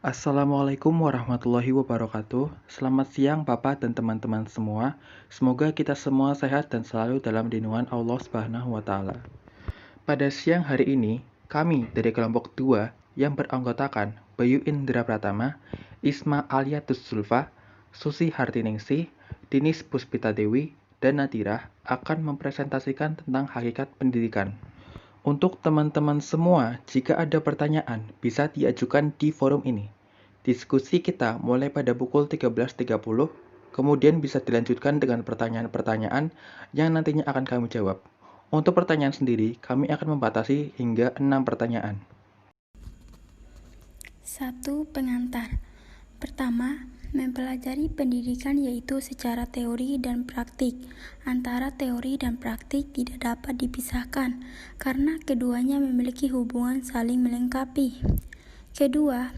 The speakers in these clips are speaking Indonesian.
Assalamualaikum warahmatullahi wabarakatuh. Selamat siang Bapak dan teman-teman semua. Semoga kita semua sehat dan selalu dalam lindungan Allah Subhanahu wa taala. Pada siang hari ini, kami dari kelompok 2 yang beranggotakan Bayu Indra Pratama, Isma Aliatus Zulfa, Susi Hartiningsih, Dinis Puspita Dewi, dan Nadirah akan mempresentasikan tentang hakikat pendidikan. Untuk teman-teman semua, jika ada pertanyaan, bisa diajukan di forum ini. Diskusi kita mulai pada pukul 13.30, kemudian bisa dilanjutkan dengan pertanyaan-pertanyaan yang nantinya akan kami jawab. Untuk pertanyaan sendiri, kami akan membatasi hingga 6 pertanyaan. 1. Pengantar. Pertama, mempelajari pendidikan yaitu secara teori dan praktik. Antara teori dan praktik tidak dapat dipisahkan karena keduanya memiliki hubungan saling melengkapi. Kedua,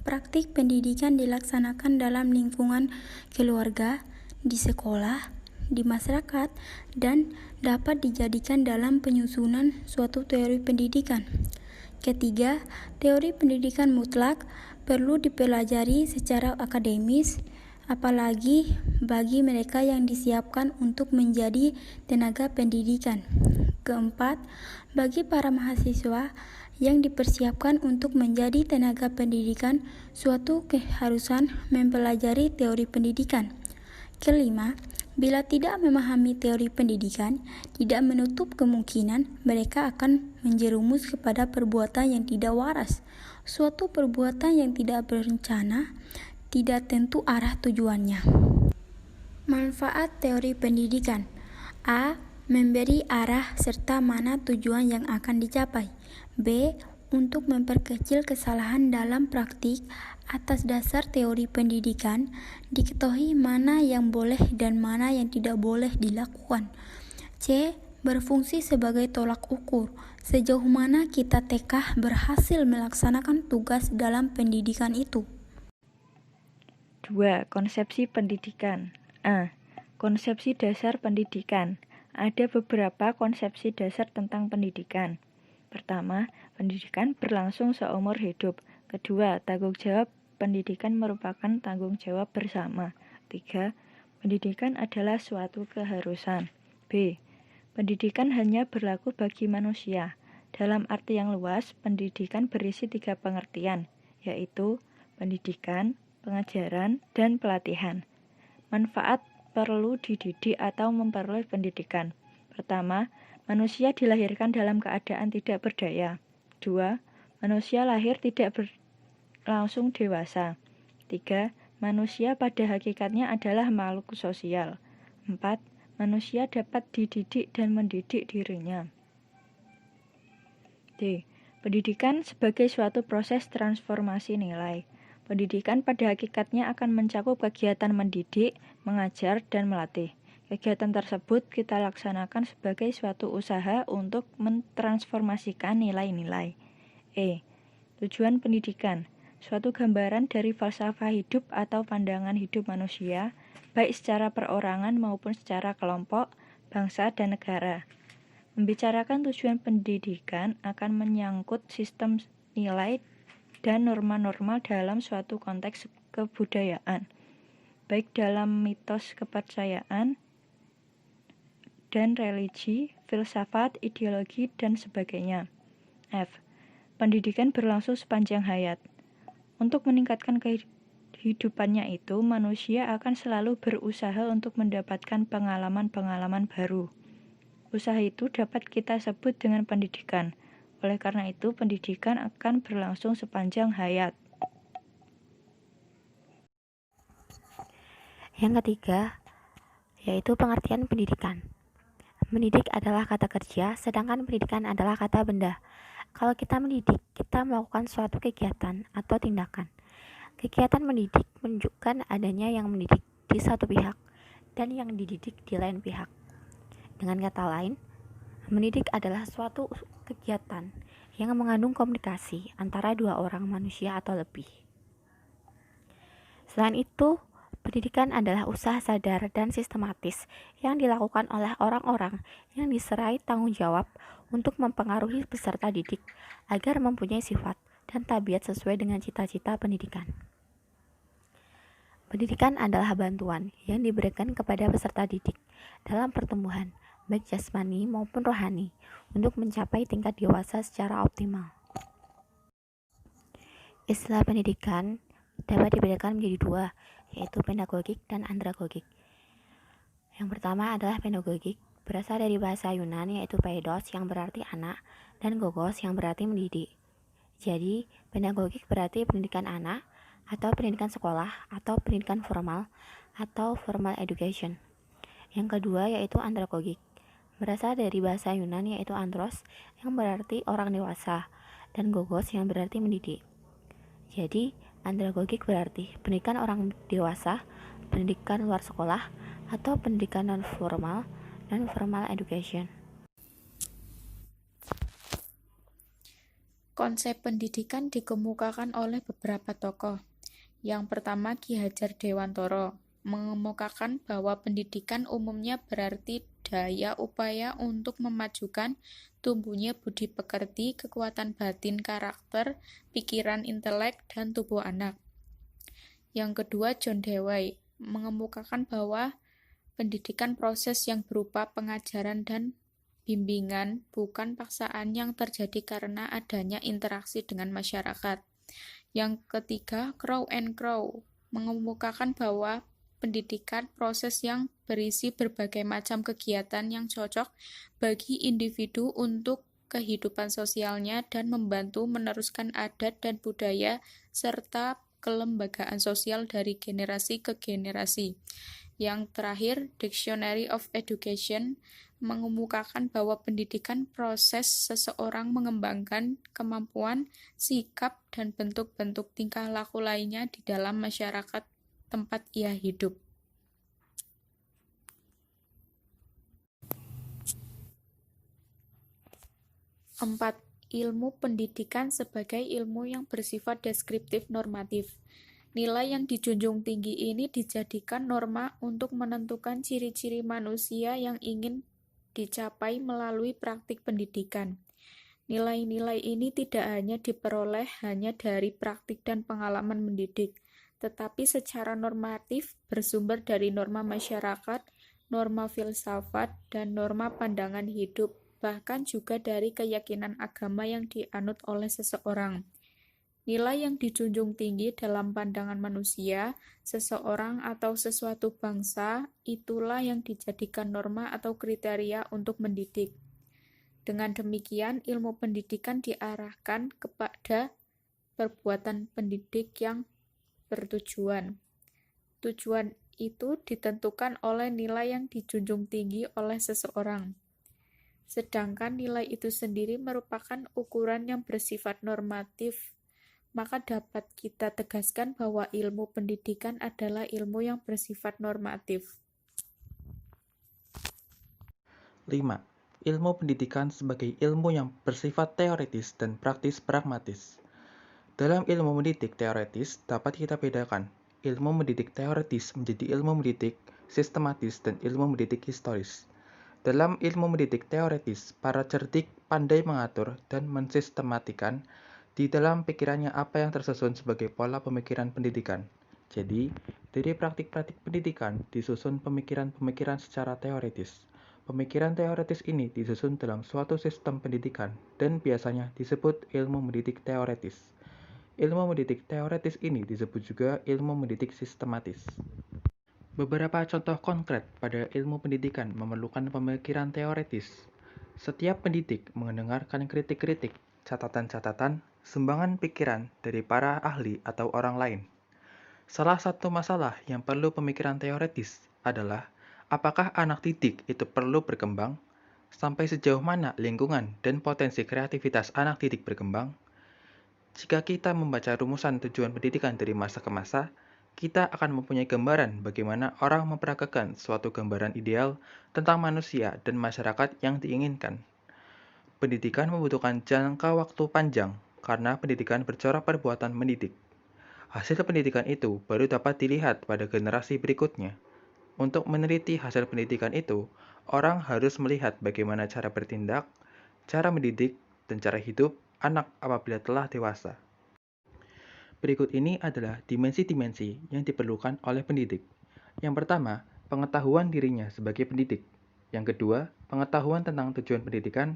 praktik pendidikan dilaksanakan dalam lingkungan keluarga, di sekolah, di masyarakat, dan dapat dijadikan dalam penyusunan suatu teori pendidikan. Ketiga, teori pendidikan mutlak perlu dipelajari secara akademis, apalagi bagi mereka yang disiapkan untuk menjadi tenaga pendidikan. Keempat, bagi para mahasiswa yang dipersiapkan untuk menjadi tenaga pendidikan, suatu keharusan mempelajari teori pendidikan. Kelima, bila tidak memahami teori pendidikan, tidak menutup kemungkinan mereka akan menjerumus kepada perbuatan yang tidak waras. Suatu perbuatan yang tidak berencana, tidak tentu arah tujuannya. Manfaat teori pendidikan. A. Memberi arah serta mana tujuan yang akan dicapai. B. Untuk memperkecil kesalahan dalam praktik. Atas dasar teori pendidikan, diketahui mana yang boleh dan mana yang tidak boleh dilakukan. C. Berfungsi sebagai tolak ukur sejauh mana kita TK berhasil melaksanakan tugas dalam pendidikan itu. 2. Konsepsi pendidikan. A. Konsepsi dasar pendidikan. Ada beberapa konsepsi dasar tentang pendidikan. Pertama, pendidikan berlangsung seumur hidup. Kedua, tanggung jawab pendidikan merupakan tanggung jawab bersama. 3. Pendidikan adalah suatu keharusan. B. Pendidikan hanya berlaku bagi manusia. Dalam arti yang luas, pendidikan berisi 3 pengertian, yaitu pendidikan, pengajaran, dan pelatihan. Manfaat perlu dididik atau memperoleh pendidikan. Pertama, manusia dilahirkan dalam keadaan tidak berdaya. 2. Manusia lahir tidak langsung dewasa. 3. Manusia pada hakikatnya adalah makhluk sosial. 4. Manusia dapat dididik dan mendidik dirinya. D. Pendidikan sebagai suatu proses transformasi nilai. Pendidikan pada hakikatnya akan mencakup kegiatan mendidik, mengajar, dan melatih. Kegiatan tersebut kita laksanakan sebagai suatu usaha untuk mentransformasikan nilai-nilai. E. Tujuan pendidikan. Suatu gambaran dari falsafah hidup atau pandangan hidup manusia, baik secara perorangan maupun secara kelompok, bangsa, dan negara. Membicarakan tujuan pendidikan akan menyangkut sistem nilai dan norma-norma dalam suatu konteks kebudayaan, baik dalam mitos kepercayaan dan religi, filsafat, ideologi, dan sebagainya. F. Pendidikan berlangsung sepanjang hayat. Untuk meningkatkan kehidupannya itu, manusia akan selalu berusaha untuk mendapatkan pengalaman-pengalaman baru. Usaha itu dapat kita sebut dengan pendidikan. Oleh karena itu, pendidikan akan berlangsung sepanjang hayat. Yang ketiga, yaitu pengertian pendidikan. Mendidik adalah kata kerja, sedangkan pendidikan adalah kata benda. Kalau kita mendidik, kita melakukan suatu kegiatan atau tindakan. Kegiatan mendidik menunjukkan adanya yang mendidik di satu pihak dan yang dididik di lain pihak. Dengan kata lain, mendidik adalah suatu kegiatan yang mengandung komunikasi antara dua orang manusia atau lebih. Selain itu, pendidikan adalah usaha sadar dan sistematis yang dilakukan oleh orang-orang yang diserai tanggung jawab untuk mempengaruhi peserta didik agar mempunyai sifat dan tabiat sesuai dengan cita-cita pendidikan. Pendidikan adalah bantuan yang diberikan kepada peserta didik dalam pertumbuhan, baik jasmani maupun rohani, untuk mencapai tingkat dewasa secara optimal. Istilah pendidikan dapat dibedakan menjadi dua, yaitu pedagogik dan andragogik. Yang pertama adalah pedagogik, berasal dari bahasa Yunani yaitu paidos yang berarti anak dan gogos yang berarti mendidik. Jadi, pedagogik berarti pendidikan anak atau pendidikan sekolah atau pendidikan formal atau formal education. Yang kedua yaitu andragogik, berasal dari bahasa Yunani yaitu andros yang berarti orang dewasa dan gogos yang berarti mendidik. Jadi, andragogik berarti pendidikan orang dewasa, pendidikan luar sekolah, atau pendidikan non-formal dan formal education. Konsep pendidikan dikemukakan oleh beberapa tokoh. Yang pertama Ki Hajar Dewantoro mengemukakan bahwa pendidikan umumnya berarti daya upaya untuk memajukan tumbuhnya budi pekerti, kekuatan batin, karakter, pikiran, intelek, dan tubuh anak. Yang kedua John Dewey mengemukakan bahwa pendidikan proses yang berupa pengajaran dan bimbingan, bukan paksaan yang terjadi karena adanya interaksi dengan masyarakat. Yang ketiga, Crow and Crow mengemukakan bahwa pendidikan proses yang berisi berbagai macam kegiatan yang cocok bagi individu untuk kehidupan sosialnya dan membantu meneruskan adat dan budaya serta kelembagaan sosial dari generasi ke generasi. Yang terakhir, Dictionary of Education mengemukakan bahwa pendidikan proses seseorang mengembangkan kemampuan, sikap, dan bentuk-bentuk tingkah laku lainnya di dalam masyarakat tempat ia hidup. Empat, ilmu pendidikan sebagai ilmu yang bersifat deskriptif normatif. Nilai yang dijunjung tinggi ini dijadikan norma untuk menentukan ciri-ciri manusia yang ingin dicapai melalui praktik pendidikan. Nilai-nilai ini tidak hanya diperoleh hanya dari praktik dan pengalaman mendidik, tetapi secara normatif bersumber dari norma masyarakat, norma filsafat, dan norma pandangan hidup, bahkan juga dari keyakinan agama yang dianut oleh seseorang. Nilai yang dijunjung tinggi dalam pandangan manusia, seseorang atau sesuatu bangsa, itulah yang dijadikan norma atau kriteria untuk mendidik. Dengan demikian, ilmu pendidikan diarahkan kepada perbuatan pendidik yang bertujuan. Tujuan itu ditentukan oleh nilai yang dijunjung tinggi oleh seseorang. Sedangkan nilai itu sendiri merupakan ukuran yang bersifat normatif, maka dapat kita tegaskan bahwa ilmu pendidikan adalah ilmu yang bersifat normatif. 5. Ilmu pendidikan sebagai ilmu yang bersifat teoritis dan praktis pragmatis. Dalam ilmu mendidik teoritis dapat kita bedakan ilmu mendidik teoritis menjadi ilmu mendidik sistematis dan ilmu mendidik historis. Dalam ilmu mendidik teoritis, para cerdik pandai mengatur dan mensistematikan di dalam pikirannya apa yang tersusun sebagai pola pemikiran pendidikan. Jadi, dari praktik-praktik pendidikan disusun pemikiran-pemikiran secara teoritis. Pemikiran teoritis ini disusun dalam suatu sistem pendidikan dan biasanya disebut ilmu mendidik teoritis. Ilmu mendidik teoritis ini disebut juga ilmu mendidik sistematis. Beberapa contoh konkret pada ilmu pendidikan memerlukan pemikiran teoritis. Setiap pendidik mendengarkan kritik-kritik, catatan-catatan, sumbangan pikiran dari para ahli atau orang lain. Salah satu masalah yang perlu pemikiran teoritis adalah apakah anak didik itu perlu berkembang, sampai sejauh mana lingkungan dan potensi kreativitas anak didik berkembang. Jika kita membaca rumusan tujuan pendidikan dari masa ke masa, kita akan mempunyai gambaran bagaimana orang memperagakan suatu gambaran ideal tentang manusia dan masyarakat yang diinginkan. Pendidikan membutuhkan jangka waktu panjang karena pendidikan bercorak perbuatan mendidik. Hasil pendidikan itu baru dapat dilihat pada generasi berikutnya. Untuk meneliti hasil pendidikan itu, orang harus melihat bagaimana cara bertindak, cara mendidik, dan cara hidup anak apabila telah dewasa. Berikut ini adalah dimensi-dimensi yang diperlukan oleh pendidik. Yang pertama, pengetahuan dirinya sebagai pendidik. Yang kedua, pengetahuan tentang tujuan pendidikan.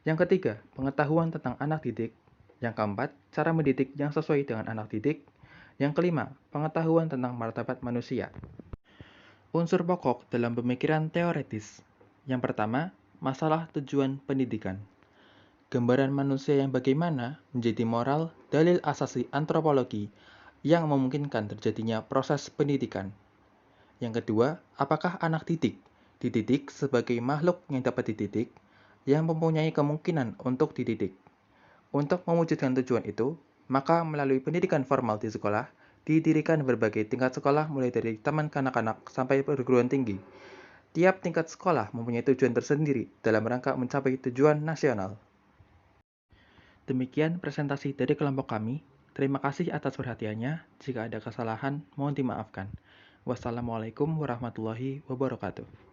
Yang ketiga, pengetahuan tentang anak didik. Yang keempat, cara mendidik yang sesuai dengan anak didik. Yang kelima, pengetahuan tentang martabat manusia. Unsur pokok dalam pemikiran teoretis. Yang pertama, masalah tujuan pendidikan. Gambaran manusia yang bagaimana menjadi moral dalil asasi antropologi yang memungkinkan terjadinya proses pendidikan. Yang kedua, apakah anak didik dididik sebagai makhluk yang dapat dididik, yang mempunyai kemungkinan untuk dididik. Untuk mewujudkan tujuan itu, maka melalui pendidikan formal di sekolah, didirikan berbagai tingkat sekolah mulai dari taman kanak-kanak sampai perguruan tinggi. Tiap tingkat sekolah mempunyai tujuan tersendiri dalam rangka mencapai tujuan nasional. Demikian presentasi dari kelompok kami. Terima kasih atas perhatiannya. Jika ada kesalahan, mohon dimaafkan. Wassalamualaikum warahmatullahi wabarakatuh.